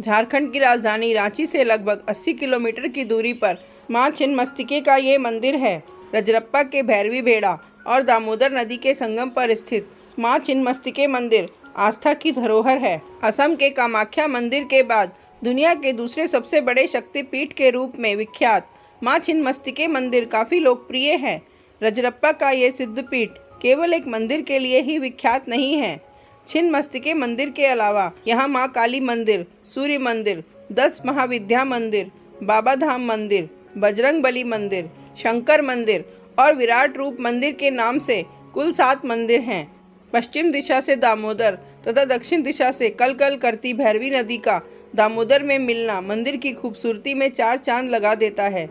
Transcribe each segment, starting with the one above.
झारखंड की राजधानी रांची से लगभग 80 किलोमीटर की दूरी पर मां छिन्नमस्तिके का ये मंदिर है। रजरप्पा के भैरवी बेड़ा और दामोदर नदी के संगम पर स्थित मां छिन्नमस्तिके मंदिर आस्था की धरोहर है। असम के कामाख्या मंदिर के बाद दुनिया के दूसरे सबसे बड़े शक्तिपीठ के रूप में विख्यात मां छिन्नमस्तिके मंदिर काफ़ी लोकप्रिय है। रजरप्पा का ये सिद्धपीठ केवल एक मंदिर के लिए ही विख्यात नहीं है। छिन्नमस्तिके मंदिर के अलावा यहाँ मां काली मंदिर, सूर्य मंदिर, 10 महाविद्या मंदिर, बाबा धाम मंदिर, बजरंग बली मंदिर, शंकर मंदिर और विराट रूप मंदिर के नाम से कुल 7 मंदिर हैं। पश्चिम दिशा से दामोदर तथा दक्षिण दिशा से कल कल करती भैरवी नदी का दामोदर में मिलना मंदिर की खूबसूरती में 4 चांद लगा देता है।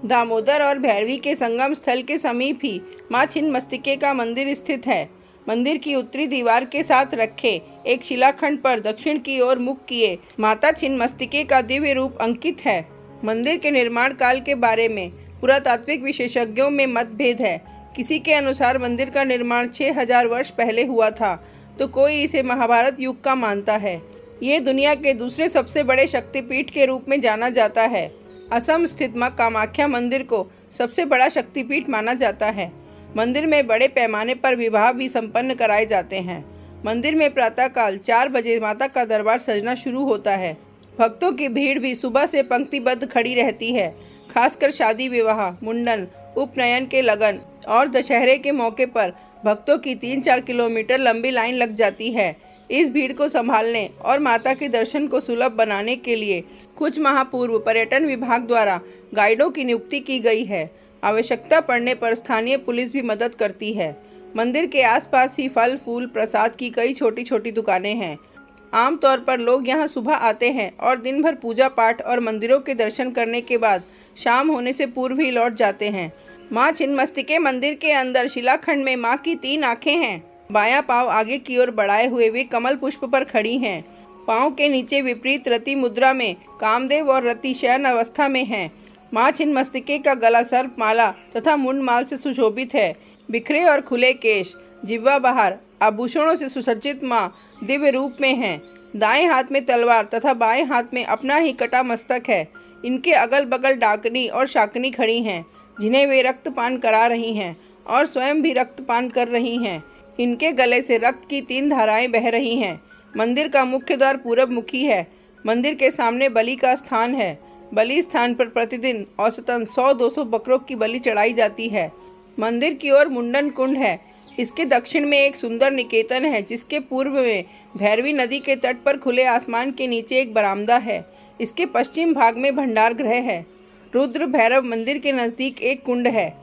दामोदर और भैरवी के संगम स्थल के समीप ही मां छिन्नमस्तिके का मंदिर स्थित है। मंदिर की उत्तरी दीवार के साथ रखे एक शिलाखंड पर दक्षिण की ओर मुख किए माता छिन्नमस्तिके का दिव्य रूप अंकित है। मंदिर के निर्माण काल के बारे में पुरातात्विक विशेषज्ञों में मतभेद है। किसी के अनुसार मंदिर का निर्माण 6000 वर्ष पहले हुआ था, तो कोई इसे महाभारत युग का मानता है। ये दुनिया के दूसरे सबसे बड़े शक्तिपीठ के रूप में जाना जाता है। असम स्थित मां कामाख्या मंदिर को सबसे बड़ा शक्तिपीठ माना जाता है। मंदिर में बड़े पैमाने पर विवाह भी संपन्न कराए जाते हैं। मंदिर में प्रातःकाल 4 बजे माता का दरबार सजना शुरू होता है। भक्तों की भीड़ भी सुबह से पंक्तिबद्ध खड़ी रहती है। खासकर शादी विवाह, मुंडन, उपनयन के लगन और दशहरे के मौके पर भक्तों की 3-4 किलोमीटर लंबी लाइन लग जाती है। इस भीड़ को संभालने और माता के दर्शन को सुलभ बनाने के लिए कुछ माह पूर्व पर्यटन विभाग द्वारा गाइडों की नियुक्ति की गई है। आवश्यकता पड़ने पर स्थानीय पुलिस भी मदद करती है। मंदिर के आसपास ही फल, फूल, प्रसाद की कई छोटी छोटी दुकानें हैं। आमतौर पर लोग यहां सुबह आते हैं और दिन भर पूजा पाठ और मंदिरों के दर्शन करने के बाद शाम होने से पूर्व ही लौट जाते हैं। मां छिन्नमस्तिके मंदिर के अंदर शिलाखंड में मां की 3 आंखें हैं। बायां पांव आगे की ओर बढ़ाए हुए वे कमल पुष्प पर खड़ी हैं। पांव के नीचे विपरीत रति मुद्रा में कामदेव और रति शयन अवस्था में हैं। मां छिन्नमस्तिके का गला सर्प माला तथा मुंडमाल से सुशोभित है। बिखरे और खुले केश, जिह्वा बाहर, आभूषणों से सुसज्जित मां दिव्य रूप में हैं। दाएं हाथ में तलवार तथा बाएं हाथ में अपना ही कटा मस्तक है। इनके अगल बगल डाकनी और शाकनी खड़ी हैं, जिन्हें वे रक्तपान करा रही हैं और स्वयं भी रक्तपान कर रही हैं। इनके गले से रक्त की 3 धाराएं बह रही हैं। मंदिर का मुख्य द्वार पूरब मुखी है। मंदिर के सामने बलि का स्थान है। बलि स्थान पर प्रतिदिन औसतन 100-200 बकरों की बलि चढ़ाई जाती है। मंदिर की ओर मुंडन कुंड है। इसके दक्षिण में एक सुंदर निकेतन है, जिसके पूर्व में भैरवी नदी के तट पर खुले आसमान के नीचे एक बरामदा है। इसके पश्चिम भाग में भंडार गृह है। रुद्र भैरव मंदिर के नज़दीक एक कुंड है।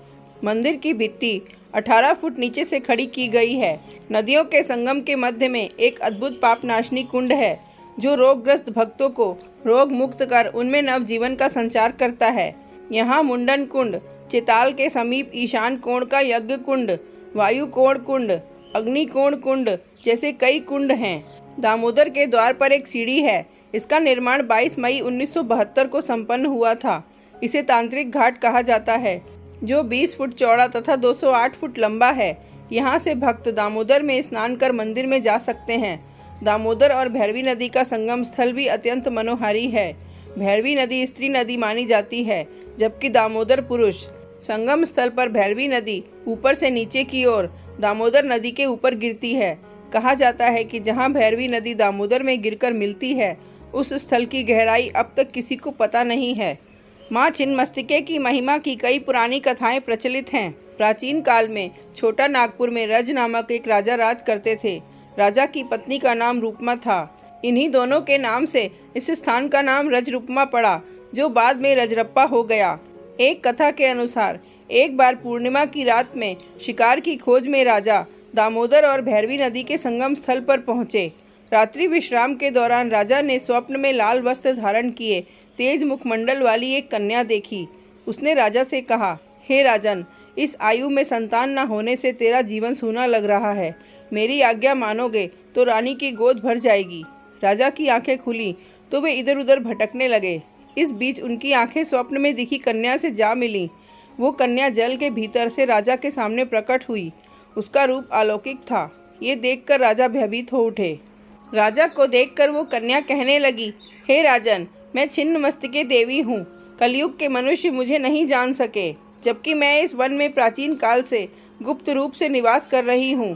मंदिर की भित्ति 18 फुट नीचे से खड़ी की गई है। नदियों के संगम के मध्य में एक अद्भुत पापनाशनी कुंड है, जो रोगग्रस्त भक्तों को रोग मुक्त कर उनमें नव जीवन का संचार करता है। यहाँ मुंडन कुंड, चिताल के समीप ईशान कोण का यज्ञ कुंड, वायु कोण कुंड, अग्नि कोण कुंड जैसे कई कुंड हैं। दामोदर के द्वार पर एक सीढ़ी है। इसका निर्माण 22 मई 1972 को संपन्न हुआ था। इसे तांत्रिक घाट कहा जाता है, जो 20 फुट चौड़ा तथा 208 फुट लंबा है। यहाँ से भक्त दामोदर में स्नान कर मंदिर में जा सकते हैं। दामोदर और भैरवी नदी का संगम स्थल भी अत्यंत मनोहारी है। भैरवी नदी स्त्री नदी मानी जाती है, जबकि दामोदर पुरुष। संगम स्थल पर भैरवी नदी ऊपर से नीचे की ओर दामोदर नदी के ऊपर गिरती है। कहा जाता है कि जहाँ भैरवी नदी दामोदर में गिरकर मिलती है, उस स्थल की गहराई अब तक किसी को पता नहीं है। मां छिन्नमस्तिके की महिमा की कई पुरानी कथाएं प्रचलित हैं। प्राचीन काल में छोटा नागपुर में रज नामक एक राजा राज करते थे। राजा की पत्नी का नाम रूपमा था। इन्हीं दोनों के नाम से इस स्थान का नाम रजरूपमा पड़ा, जो बाद में रजरप्पा हो गया। एक कथा के अनुसार एक बार पूर्णिमा की रात में शिकार की खोज में राजा दामोदर और भैरवी नदी के संगम स्थल पर पहुंचे। रात्रि विश्राम के दौरान राजा ने स्वप्न में लाल वस्त्र धारण किए तेज मुखमंडल वाली एक कन्या देखी। उसने राजा से कहा, हे राजन, इस आयु में संतान न होने से तेरा जीवन सूना लग रहा है। मेरी आज्ञा मानोगे तो रानी की गोद भर जाएगी। राजा की आंखें खुली तो वे इधर उधर भटकने लगे। इस बीच उनकी आंखें स्वप्न में दिखी कन्या से जा मिली। वो कन्या जल के भीतर से राजा के सामने प्रकट हुई। उसका रूप अलौकिक था। ये देखकर राजा भयभीत हो उठे। राजा को देखकर वो कन्या कहने लगी, हे राजन, मैं छिन्नमस्तिके देवी हूँ। कलयुग के मनुष्य मुझे नहीं जान सके, जबकि मैं इस वन में प्राचीन काल से गुप्त रूप से निवास कर रही हूँ।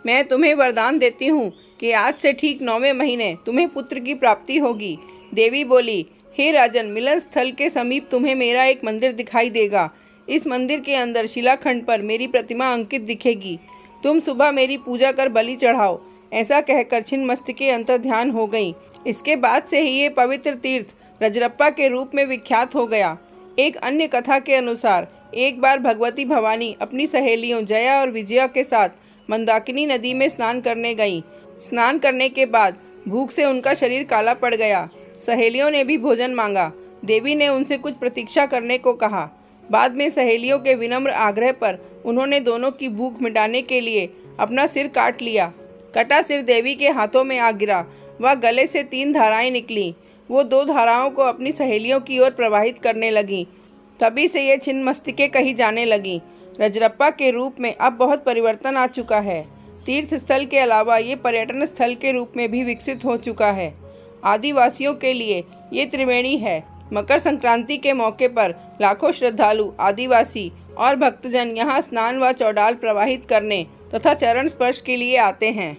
मैं तुम्हें वरदान देती हूँ कि आज से ठीक 9वें महीने तुम्हें पुत्र की प्राप्ति होगी। देवी बोली, हे राजन, मिलन स्थल के समीप तुम्हें मेरा एक मंदिर दिखाई देगा। इस मंदिर के अंदर शिलाखंड पर मेरी प्रतिमा अंकित दिखेगी। तुम सुबह मेरी पूजा कर बलि चढ़ाओ। ऐसा कहकर छिन्नमस्तिके अंतर्ध्यान हो गई। इसके बाद से ही ये पवित्र तीर्थ रजरप्पा के रूप में विख्यात हो गया। एक अन्य कथा के अनुसार एक बार भगवती भवानी अपनी सहेलियों जया और विजया के साथ मंदाकिनी नदी में स्नान करने गईं। स्नान करने के बाद भूख से उनका शरीर काला पड़ गया। सहेलियों ने भी भोजन मांगा। देवी ने उनसे कुछ प्रतीक्षा करने को कहा। बाद में सहेलियों के विनम्र आग्रह पर उन्होंने दोनों की भूख मिटाने के लिए अपना सिर काट लिया। कटा सिर देवी के हाथों में आ गिरा। वह गले से 3 धाराएं निकलीं। वो 2 धाराओं को अपनी सहेलियों की ओर प्रवाहित करने लगीं। तभी से ये छिन्नमस्तिके कही जाने लगीं। रजरप्पा के रूप में अब बहुत परिवर्तन आ चुका है। तीर्थ स्थल के अलावा ये पर्यटन स्थल के रूप में भी विकसित हो चुका है। आदिवासियों के लिए ये त्रिवेणी है। मकर संक्रांति के मौके पर लाखों श्रद्धालु, आदिवासी और भक्तजन यहाँ स्नान व चौडाल प्रवाहित करने तथा चरण स्पर्श के लिए आते हैं।